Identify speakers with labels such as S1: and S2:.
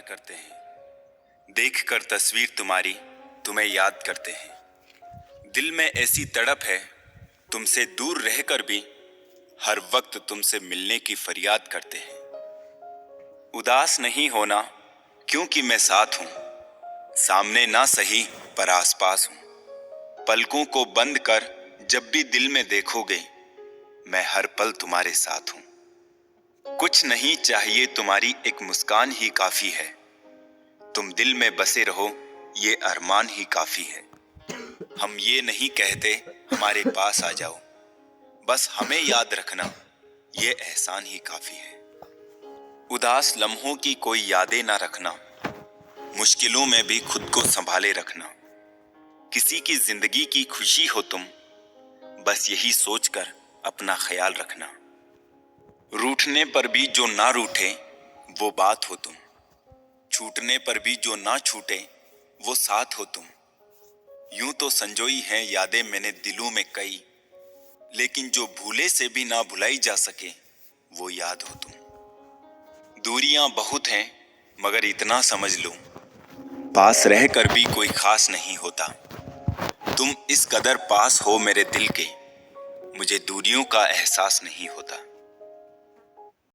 S1: करते हैं। देखकर तस्वीर तुम्हारी तुम्हें याद करते हैं। दिल में ऐसी तड़प है तुमसे दूर रहकर भी हर वक्त तुमसे मिलने की फरियाद करते हैं। उदास नहीं होना क्योंकि मैं साथ हूं, सामने ना सही पर आसपास हूं। पलकों को बंद कर जब भी दिल में देखोगे, मैं हर पल तुम्हारे साथ हूं। कुछ नहीं चाहिए, तुम्हारी एक मुस्कान ही काफी है। तुम दिल में बसे रहो, ये अरमान ही काफी है। हम ये नहीं कहते हमारे पास आ जाओ, बस हमें याद रखना, ये एहसान ही काफी है। उदास लम्हों की कोई यादें ना रखना, मुश्किलों में भी खुद को संभाले रखना। किसी की जिंदगी की खुशी हो तुम, बस यही सोचकर अपना ख्याल रखना। रूठने पर भी जो ना रूठे वो बात हो तुम, छूटने पर भी जो ना छूटे वो साथ हो तुम। यूं तो संजोई हैं यादें मैंने दिलों में कई, लेकिन जो भूले से भी ना भुलाई जा सके वो याद हो तुम। दूरियां बहुत हैं मगर इतना समझ लो, पास रहकर भी कोई खास नहीं होता। तुम इस कदर पास हो मेरे दिल के, मुझे दूरियों का एहसास नहीं होता।